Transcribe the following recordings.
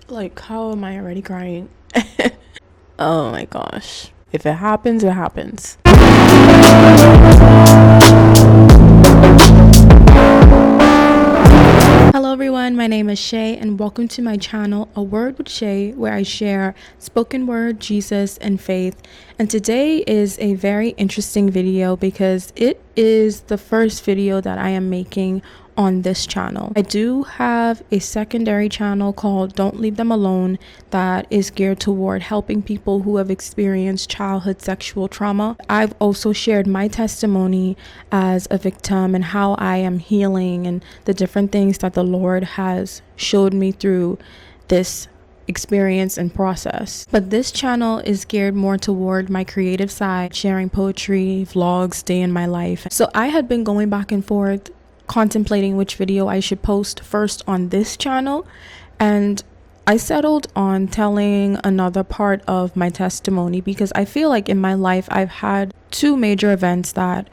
Like, how am I already crying? Oh my gosh. If it happens, it happens. Hello everyone, my name is Shay and welcome to my channel, A Word with Shay, where I share spoken word, Jesus, and faith. And today is a very interesting video because it is the first video that I am making on this channel. I do have a secondary channel called Don't Leave Them Alone that is geared toward helping people who have experienced childhood sexual trauma. I've also shared my testimony as a victim and how I am healing and the different things that the Lord has showed me through this experience and process. But this channel is geared more toward my creative side, sharing poetry, vlogs, day in my life. So I had been going back and forth contemplating which video I should post first on this channel, and I settled on telling another part of my testimony because I feel like in my life I've had two major events that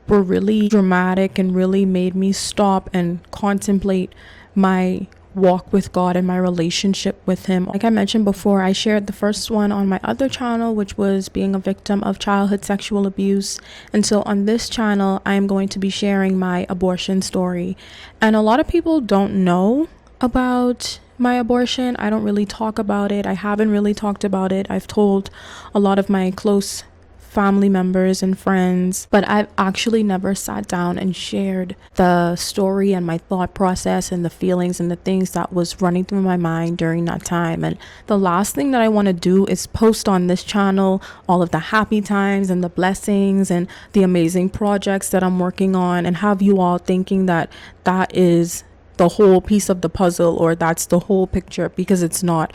were really dramatic and really made me stop and contemplate my walk with God and my relationship with Him. Like I mentioned before, I shared the first one on my other channel, which was being a victim of childhood sexual abuse. And so on this channel, I am going to be sharing my abortion story. And a lot of people don't know about my abortion. I don't really talk about it. I haven't really talked about it. I've told a lot of my close family members and friends, but I've actually never sat down and shared the story and my thought process and the feelings and the things that was running through my mind during that time. And the last thing that I want to do is post on this channel all of the happy times and the blessings and the amazing projects that I'm working on and have you all thinking that that is the whole piece of the puzzle or that's the whole picture, because it's not.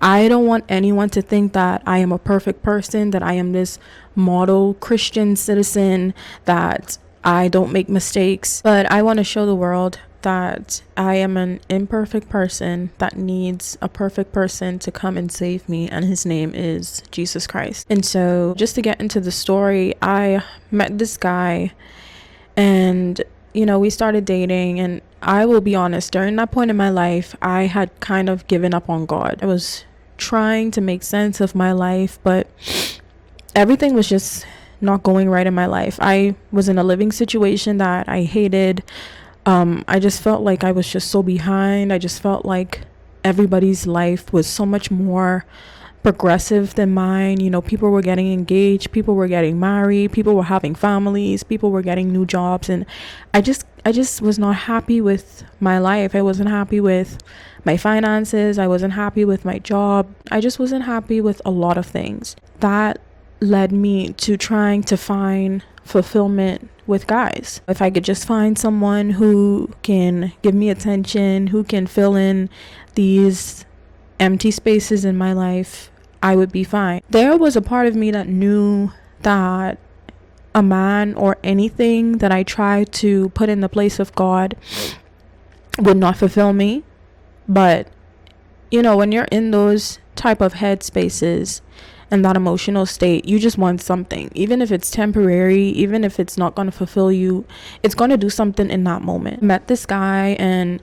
I don't want anyone to think that I am a perfect person, that I am this model Christian citizen, that I don't make mistakes. But I want to show the world that I am an imperfect person that needs a perfect person to come and save me, and his name is Jesus Christ. And so just to get into the story, I met this guy and we started dating, and I will be honest, during that point in my life, I had kind of given up on God. I was trying to make sense of my life, but everything was just not going right in my life. I was in a living situation that I hated. I just felt like I was just so behind. I just felt like everybody's life was so much more progressive than mine. People were getting engaged, people were getting married, people were having families, people were getting new jobs, and I just was not happy with my life. I wasn't happy with my finances. I wasn't happy with my job. I just wasn't happy with a lot of things. That led me to trying to find fulfillment with guys. If I could just find someone who can give me attention, who can fill in these empty spaces in my life, I would be fine. There was a part of me that knew that a man or anything that I tried to put in the place of God would not fulfill me. But when you're in those type of head spaces and that emotional state, you just want something. Even if it's temporary, even if it's not going to fulfill you, it's going to do something in that moment. I met this guy and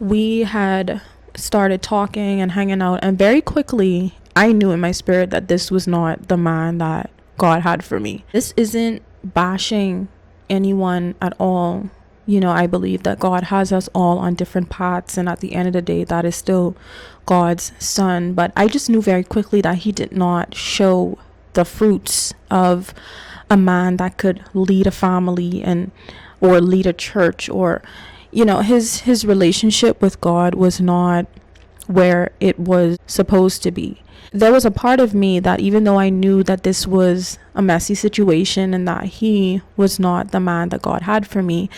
we had started talking and hanging out, and very quickly I knew in my spirit that this was not the man that God had for me. This isn't bashing anyone at all. I believe that God has us all on different paths, and at the end of the day, that is still God's son. But I just knew very quickly that he did not show the fruits of a man that could lead a family or lead a church, or his relationship with God was not where it was supposed to be. There was a part of me that, even though I knew that this was a messy situation and that he was not the man that God had for me,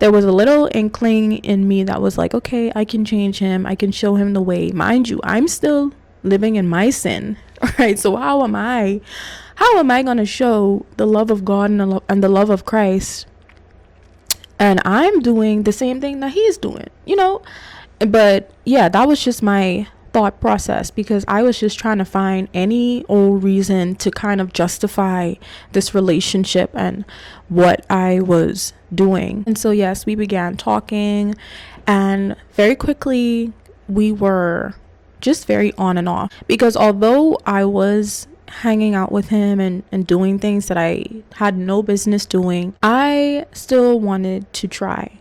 there was a little inkling in me that was like, okay, I can change him. I can show him the way. Mind you, I'm still living in my sin. All right. So how am I going to show the love of God and the love of Christ? And I'm doing the same thing that he's doing, But yeah, that was just my thought process, because I was just trying to find any old reason to kind of justify this relationship and what I was doing. And so yes, we began talking, and very quickly we were just very on and off. Because although I was hanging out with him and doing things that I had no business doing, I still wanted to try.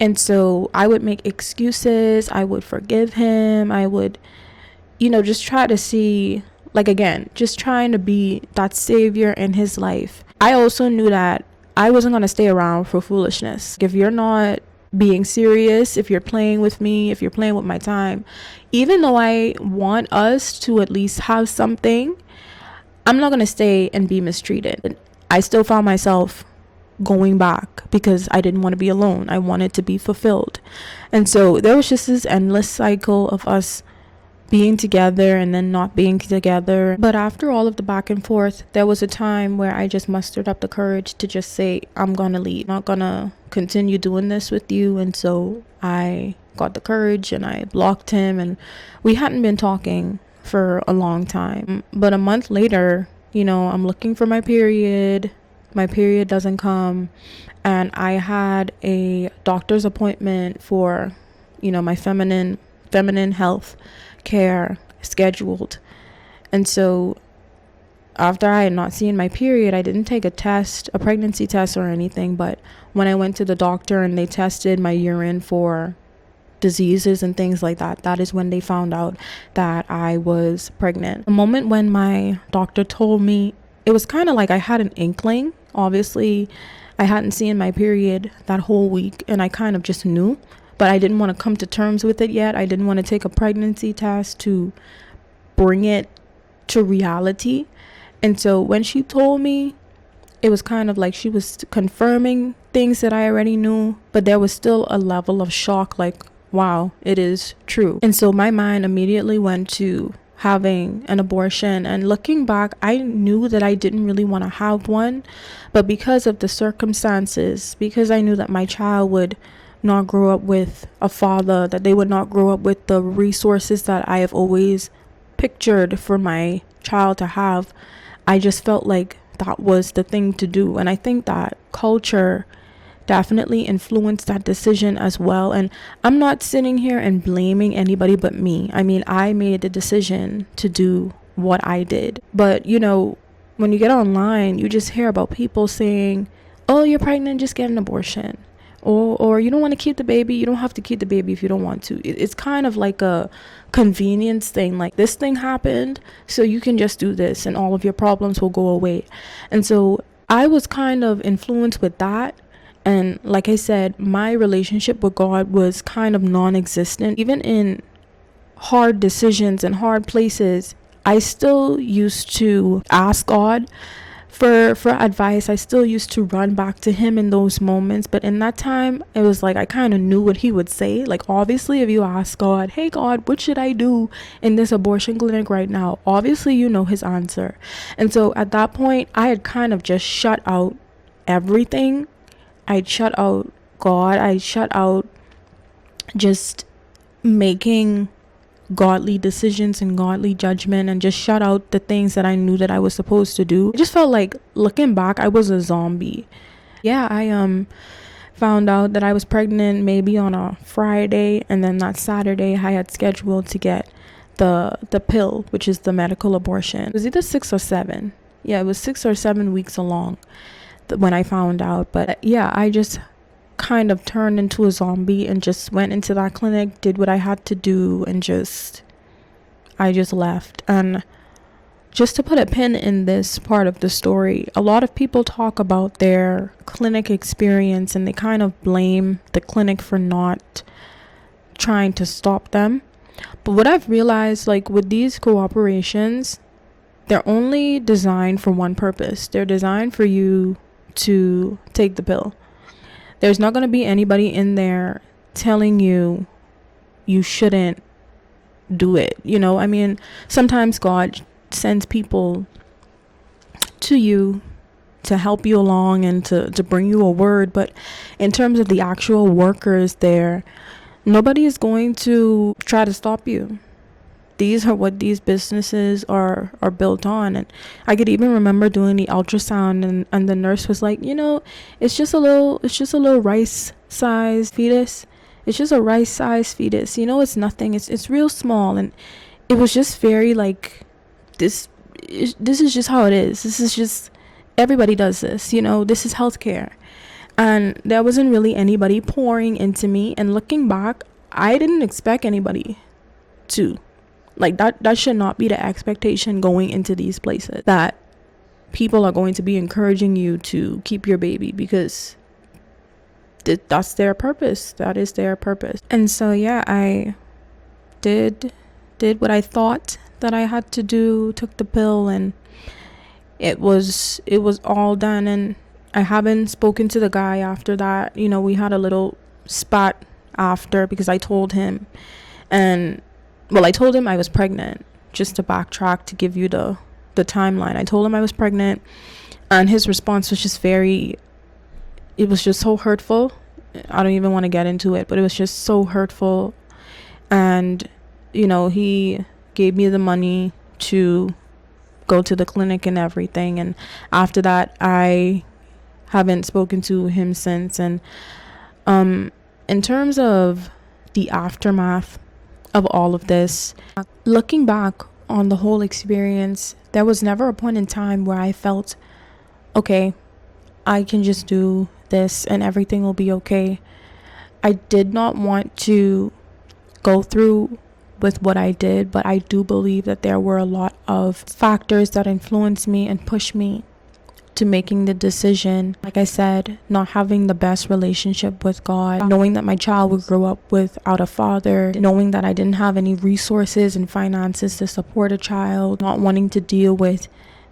And so I would make excuses, I would forgive him, I would, just try to see, like, again, just trying to be that savior in his life. I also knew that I wasn't going to stay around for foolishness. If you're not being serious, if you're playing with me, if you're playing with my time, even though I want us to at least have something, I'm not going to stay and be mistreated. I still found myself going back because I didn't want to be alone. I wanted to be fulfilled. And so there was just this endless cycle of us being together and then not being together. But after all of the back and forth, there was a time where I just mustered up the courage to just say, I'm gonna leave. I'm not gonna continue doing this with you. And so I got the courage and I blocked him, and we hadn't been talking for a long time. But a month later, I'm looking for my period. My period doesn't come, and I had a doctor's appointment for, my feminine health care scheduled. And so after I had not seen my period, I didn't take a pregnancy test or anything, but when I went to the doctor and they tested my urine for diseases and things like that, that is when they found out that I was pregnant. The moment when my doctor told me, it was kind of like I had an inkling. Obviously, I hadn't seen my period that whole week, and I kind of just knew, but I didn't want to come to terms with it yet. I didn't want to take a pregnancy test to bring it to reality. And so when she told me, it was kind of like she was confirming things that I already knew, but there was still a level of shock, like, wow, it is true. And so my mind immediately went to having an abortion. And looking back, I knew that I didn't really want to have one, but because of the circumstances, because I knew that my child would not grow up with a father, that they would not grow up with the resources that I have always pictured for my child to have, I just felt like that was the thing to do. And I think that culture definitely influenced that decision as well. And I'm not sitting here and blaming anybody but me. I mean, I made the decision to do what I did. But, when you get online, you just hear about people saying, oh, you're pregnant, just get an abortion. Or you don't want to keep the baby, you don't have to keep the baby if you don't want to. It's kind of like a convenience thing, like this thing happened, so you can just do this and all of your problems will go away. And so I was kind of influenced with that. And like I said, my relationship with God was kind of non-existent. Even in hard decisions and hard places, I still used to ask God for advice. I still used to run back to him in those moments. But in that time, it was like I kind of knew what he would say. Like, obviously, if you ask God, hey God, what should I do in this abortion clinic right now? Obviously, you know his answer. And so at that point, I had kind of just shut out everything. I'd shut out God. I shut out just making godly decisions and godly judgment, and just shut out the things that I knew that I was supposed to do. I just felt like, looking back, I was a zombie. Yeah, I found out that I was pregnant maybe on a Friday, and then that Saturday I had scheduled to get the pill, which is the medical abortion. It was either 6 or 7. Yeah, it was 6 or 7 weeks along when I found out. But yeah, I just kind of turned into a zombie and just went into that clinic, did what I had to do, and I just left. And just to put a pin in this part of the story, a lot of people talk about their clinic experience and they kind of blame the clinic for not trying to stop them. But what I've realized, like with these cooperations, they're only designed for one purpose. They're designed for you to take the pill. There's not going to be anybody in there telling you shouldn't do it. I mean, sometimes God sends people to you to help you along and to bring you a word. But in terms of the actual workers there, nobody is going to try to stop you. These are what these businesses are built on. And I could even remember doing the ultrasound, and the nurse was like, it's just a little rice sized fetus. It's just a rice-sized fetus. It's nothing. It's real small. And it was just very like, this is just how it is. This is just, everybody does this. This is healthcare. And there wasn't really anybody pouring into me. And looking back, I didn't expect anybody to. Like, that should not be the expectation going into these places, that people are going to be encouraging you to keep your baby, because that's their purpose. That is their purpose. And so, yeah, I did what I thought that I had to do, took the pill, and it was all done. And I haven't spoken to the guy after that. We had a little spat after, because I told him, I told him I was pregnant, just to backtrack, to give you the timeline. I told him I was pregnant, and his response was just it was just so hurtful. I don't even want to get into it, but it was just so hurtful. And, he gave me the money to go to the clinic and everything. And after that, I haven't spoken to him since. And in terms of the aftermath of all of this, looking back on the whole experience, there was never a point in time where I felt, okay, I can just do this and everything will be okay. I did not want to go through with what I did, but I do believe that there were a lot of factors that influenced me and pushed me to making the decision. Like I said, not having the best relationship with God, knowing that my child would grow up without a father, knowing that I didn't have any resources and finances to support a child, not wanting to deal with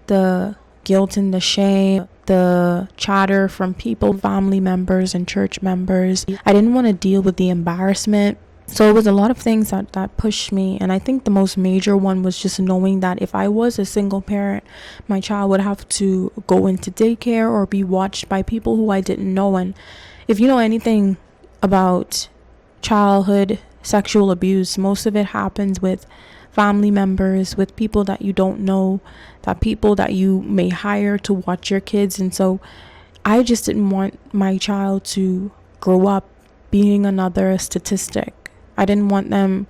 the guilt and the shame, the chatter from people, family members and church members. I didn't want to deal with the embarrassment. So it was a lot of things that pushed me. And I think the most major one was just knowing that if I was a single parent, my child would have to go into daycare or be watched by people who I didn't know. And if you know anything about childhood sexual abuse, most of it happens with family members, with people that you don't know, that people that you may hire to watch your kids. And so I just didn't want my child to grow up being another statistic. I didn't want them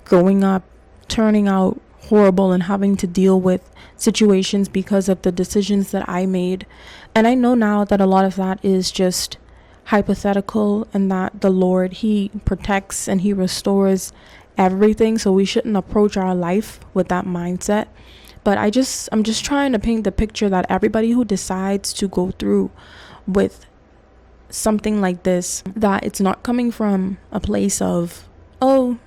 growing up, turning out horrible and having to deal with situations because of the decisions that I made. And I know now that a lot of that is just hypothetical, and that the Lord, He protects and He restores everything. So we shouldn't approach our life with that mindset. But I'm just trying to paint the picture that everybody who decides to go through with something like this, that it's not coming from a place of, oh,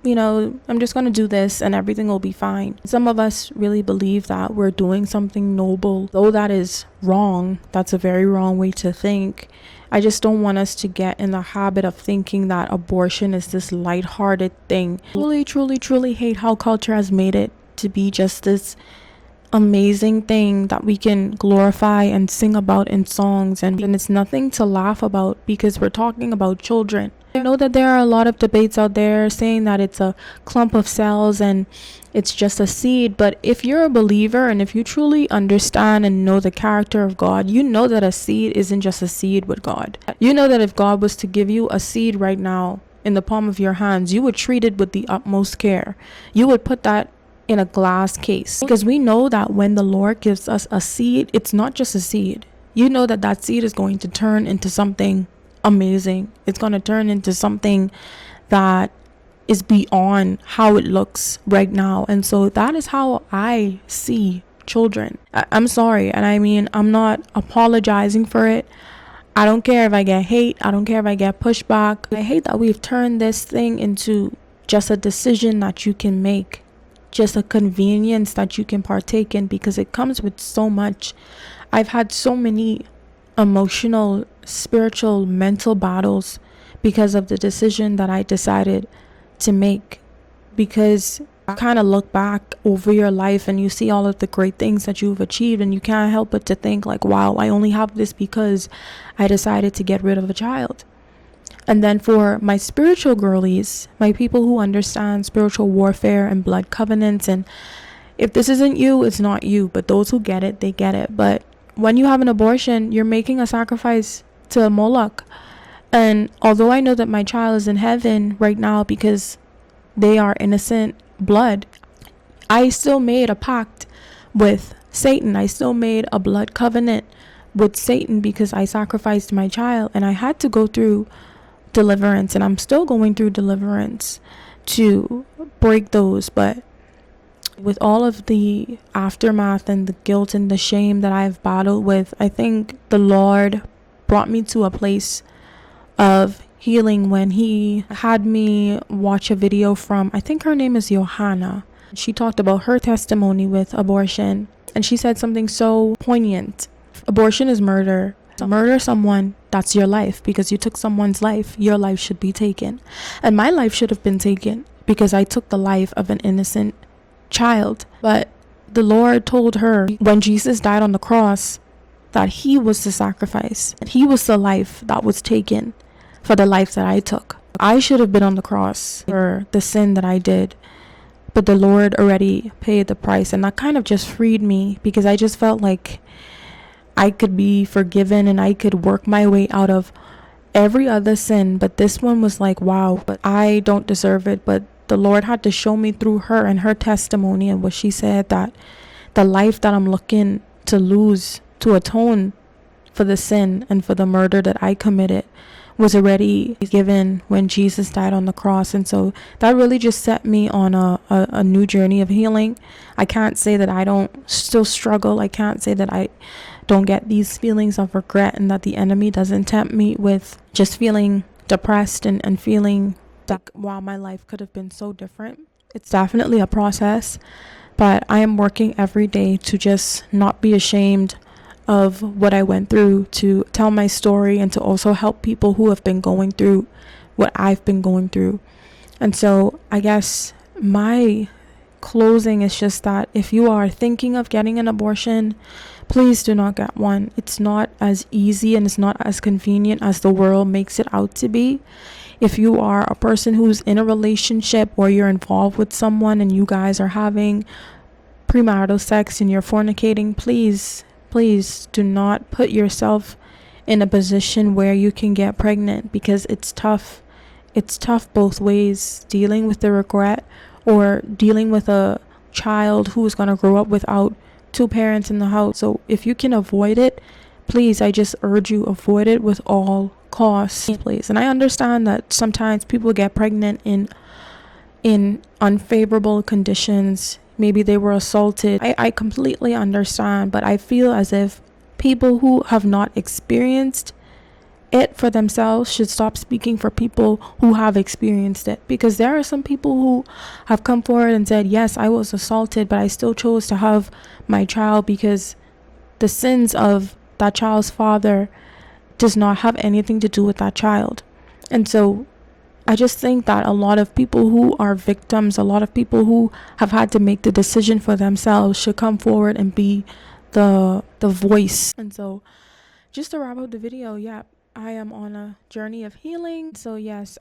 I'm just going to do this and everything will be fine. Some of us really believe that we're doing something noble, though that is wrong. That's a very wrong way to think. I just don't want us to get in the habit of thinking that abortion is this lighthearted thing. I truly hate how culture has made it to be just this amazing thing that we can glorify and sing about in songs, and it's nothing to laugh about because we're talking about children. I know that there are a lot of debates out there saying that it's a clump of cells and it's just a seed, but if you're a believer and if you truly understand and know the character of God, you know that a seed isn't just a seed with God. You know that if God was to give you a seed right now in the palm of your hands, you would treat it with the utmost care. You would put that in a glass case, because we know that when the Lord gives us a seed, it's not just a seed. You know that that seed is going to turn into something amazing. It's going to turn into something that is beyond how it looks right now. And so that is how I see children. I'm sorry, and I mean, I'm not apologizing for it. I don't care if I get hate. I don't care if I get pushback. I hate that we've turned this thing into just a decision that you can make, just a convenience that you can partake in, because it comes with so much. I've had so many emotional, spiritual, mental battles because of the decision that I decided to make. Because you kind of look back over your life and you see all of the great things that you've achieved, and you can't help but to think like, wow, I only have this because I decided to get rid of a child. And then for my spiritual girlies, my people who understand spiritual warfare and blood covenants, and if this isn't you, it's not you, but those who get it, they get it. But when you have an abortion, you're making a sacrifice to Moloch. And although I know that my child is in heaven right now because they are innocent blood, I still made a pact with Satan. I still made a blood covenant with Satan because I sacrificed my child, and I had to go through deliverance, and I'm still going through deliverance to break those. But with all of the aftermath and the guilt and the shame that I've battled with, I think the Lord brought me to a place of healing when he had me watch a video from, I think her name is Johanna. She talked about her testimony with abortion, and she said something so poignant. Abortion is murder. To murder someone, that's your life. Because you took someone's life, your life should be taken. And my life should have been taken because I took the life of an innocent child. But the Lord told her when Jesus died on the cross that he was the sacrifice. He was the life that was taken for the life that I took. I should have been on the cross for the sin that I did. But the Lord already paid the price, and that kind of just freed me because I just felt like I could be forgiven and I could work my way out of every other sin. But this one was like, wow, but I don't deserve it. But the Lord had to show me through her and her testimony and what she said, that the life that I'm looking to lose to atone for the sin and for the murder that I committed was already given when Jesus died on the cross. And so that really just set me on a new journey of healing. I can't say that I don't still struggle. I can't say that I don't get these feelings of regret and that the enemy doesn't tempt me with just feeling depressed and feeling that, wow, my life could have been so different. It's definitely a process, but I am working every day to just not be ashamed of what I went through, to tell my story, and to also help people who have been going through what I've been going through. And so I guess my closing is just that if you are thinking of getting an abortion, please do not get one. It's not as easy and it's not as convenient as the world makes it out to be. If you are a person who's in a relationship or you're involved with someone and you guys are having premarital sex and you're fornicating, please do not put yourself in a position where you can get pregnant, because it's tough. It's tough both ways, dealing with the regret or dealing with a child who is going to grow up without two parents in the house. So if you can avoid it, please, I just urge you, avoid it with all costs, please. And I understand that sometimes people get pregnant in unfavorable conditions. Maybe they were assaulted. I completely understand, but I feel as if people who have not experienced it for themselves should stop speaking for people who have experienced it, because there are some people who have come forward and said, yes, I was assaulted, but I still chose to have my child because the sins of that child's father does not have anything to do with that child. And so I just think that a lot of people who are victims, a lot of people who have had to make the decision for themselves should come forward and be the voice. And so just to wrap up the video, yeah, I am on a journey of healing. So yes,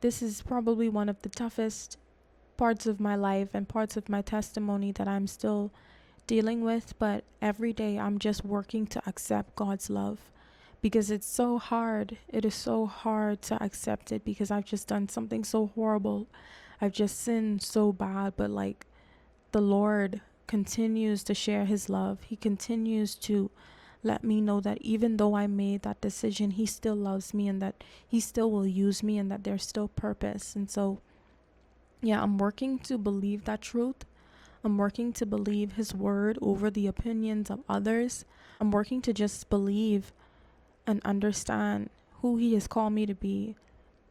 this is probably one of the toughest parts of my life and parts of my testimony that I'm still dealing with, but every day I'm just working to accept God's love, because it's so hard. It is so hard to accept it because I've just done something so horrible. I've just sinned so bad, but like the Lord continues to share his love. He continues to let me know that even though I made that decision, he still loves me and that he still will use me and that there's still purpose. And so, yeah, I'm working to believe that truth. I'm working to believe his word over the opinions of others. I'm working to just believe and understand who he has called me to be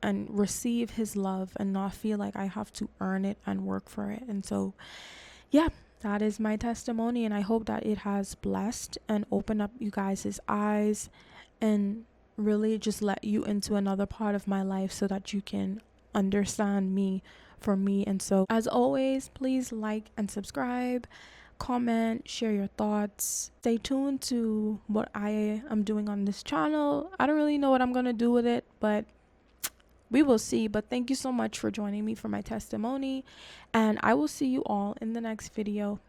and receive his love and not feel like I have to earn it and work for it. And so, yeah, that is my testimony, and I hope that it has blessed and opened up you guys' eyes and really just let you into another part of my life so that you can understand me for me. And so, as always, please like and subscribe, comment, share your thoughts. Stay tuned to what I am doing on this channel. I don't really know what I'm gonna do with it, but we will see. But thank you so much for joining me for my testimony, and I will see you all in the next video.